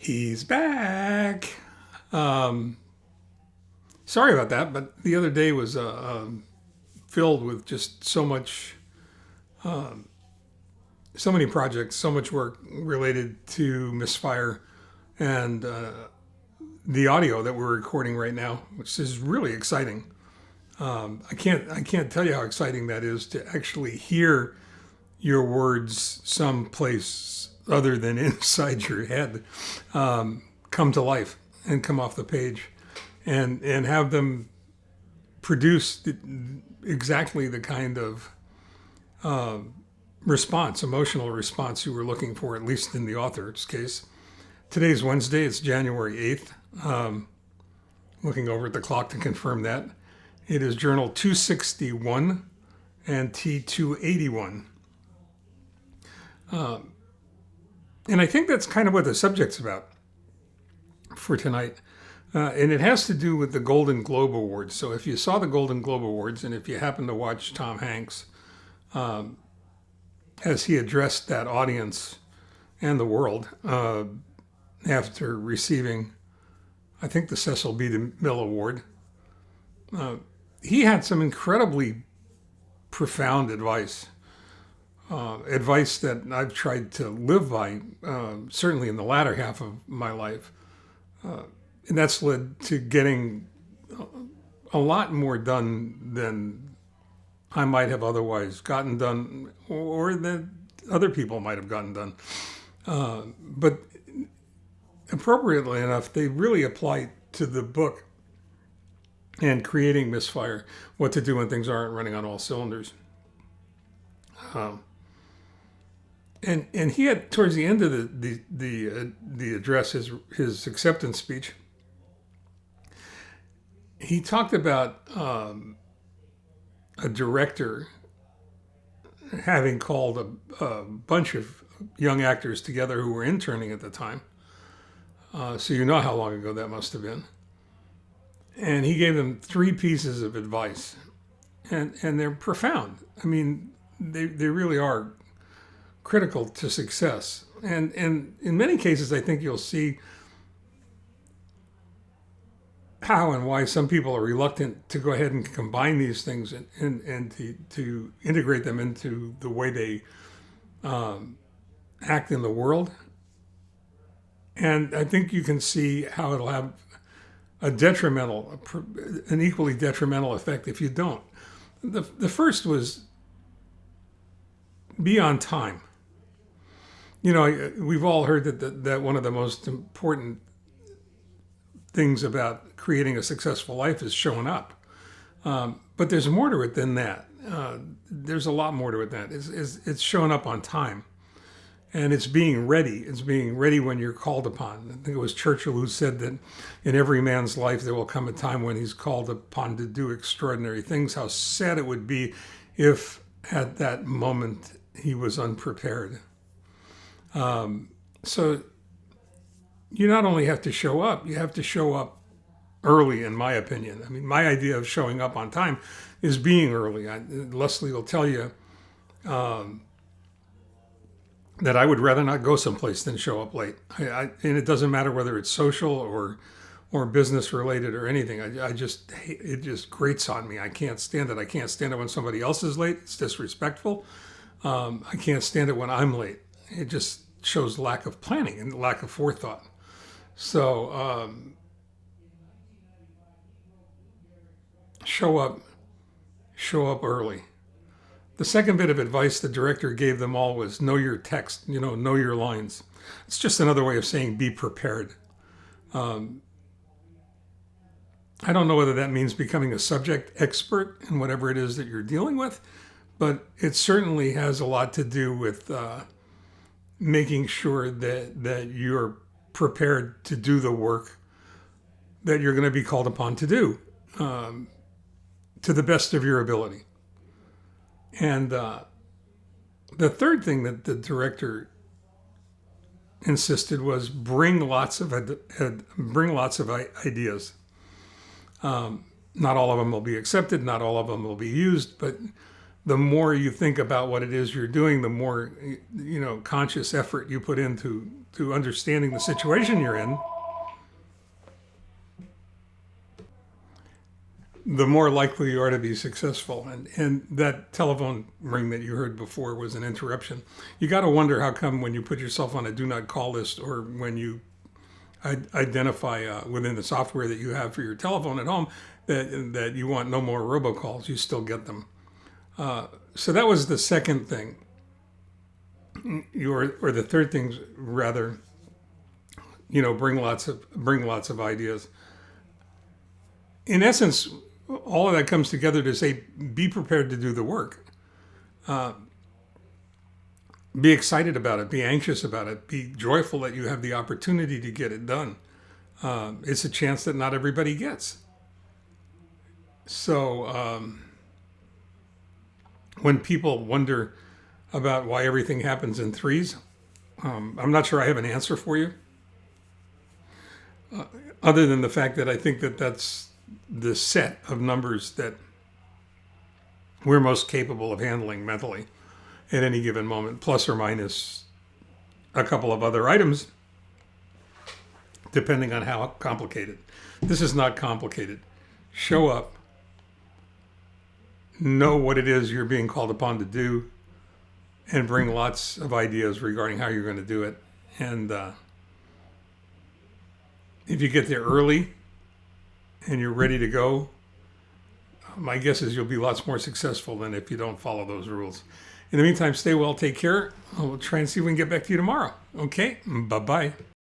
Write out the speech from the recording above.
He's back. Sorry about that, but the other day was filled with just so much, so many projects, so much work related to Misfire and the audio that we're recording right now, which is really exciting. I can't tell you how exciting that is to actually hear your words someplace other than inside your head come to life and come off the page and have them produce exactly the kind of emotional response you were looking for, at least in the author's case. Today's Wednesday, it's January 8th. Looking over at the clock to confirm that. It is Journal 261 and T281. And I think that's kind of what the subject's about for tonight. And it has to do with the Golden Globe Awards. So if you saw the Golden Globe Awards, and if you happen to watch Tom Hanks as he addressed that audience and the world after receiving, I think, the Cecil B. DeMille Award, he had some incredibly profound advice. Advice that I've tried to live by, certainly in the latter half of my life. And that's led to getting a lot more done than I might have otherwise gotten done, or that other people might have gotten done. But appropriately enough, they really apply to the book and creating Misfire, what to do when things aren't running on all cylinders. And he had, towards the end of the address, his acceptance speech, he talked about a director having called a bunch of young actors together who were interning at the time. So you know how long ago that must have been. And he gave them 3 pieces of advice. And they're profound. I mean, they really are critical to success. And in many cases, I think you'll see how and why some people are reluctant to go ahead and combine these things and to integrate them into the way they act in the world. And I think you can see how it'll have an equally detrimental effect if you don't. The first was be on time. You know, we've all heard that one of the most important things about creating a successful life is showing up. But there's more to it than that. There's a lot more to it than that. It's showing up on time. And it's being ready. It's being ready when you're called upon. I think it was Churchill who said that in every man's life there will come a time when he's called upon to do extraordinary things. How sad it would be if at that moment he was unprepared. So you not only have to show up, you have to show up early, in my opinion. I mean, my idea of showing up on time is being early. Leslie will tell you that I would rather not go someplace than show up late. And it doesn't matter whether it's social or business related or anything. It just grates on me. I can't stand it. I can't stand it when somebody else is late. It's disrespectful. I can't stand it when I'm late. It just shows lack of planning and lack of forethought. So show up early. The second bit of advice the director gave them all was know your text, know your lines. It's just another way of saying be prepared. I don't know whether that means becoming a subject expert in whatever it is that you're dealing with, but it certainly has a lot to do with making sure that you're prepared to do the work that you're going to be called upon to do to the best of your ability. And the third thing that the director insisted was bring lots of ideas. Not all of them will be accepted, not all of them will be used, but the more you think about what it is you're doing, the more conscious effort you put into understanding the situation you're in, the more likely you are to be successful. And that telephone ring that you heard before was an interruption. You got to wonder how come when you put yourself on a do not call list, or when you identify within the software that you have for your telephone at home that you want no more robocalls, you still get them. So that was the second thing. Or the third thing, rather, bring lots of ideas. In essence, all of that comes together to say, be prepared to do the work. Be excited about it. Be anxious about it. Be joyful that you have the opportunity to get it done. It's a chance that not everybody gets. So when people wonder about why everything happens in threes, I'm not sure I have an answer for you. Other than the fact that I think that that's the set of numbers that we're most capable of handling mentally at any given moment, plus or minus a couple of other items, depending on how complicated. This is not complicated. Show up, know what it is you're being called upon to do, and bring lots of ideas regarding how you're going to do it. And if you get there early and you're ready to go, my guess is you'll be lots more successful than if you don't follow those rules. In the meantime, stay well, take care. We'll try and see if we can get back to you tomorrow. Okay, bye-bye.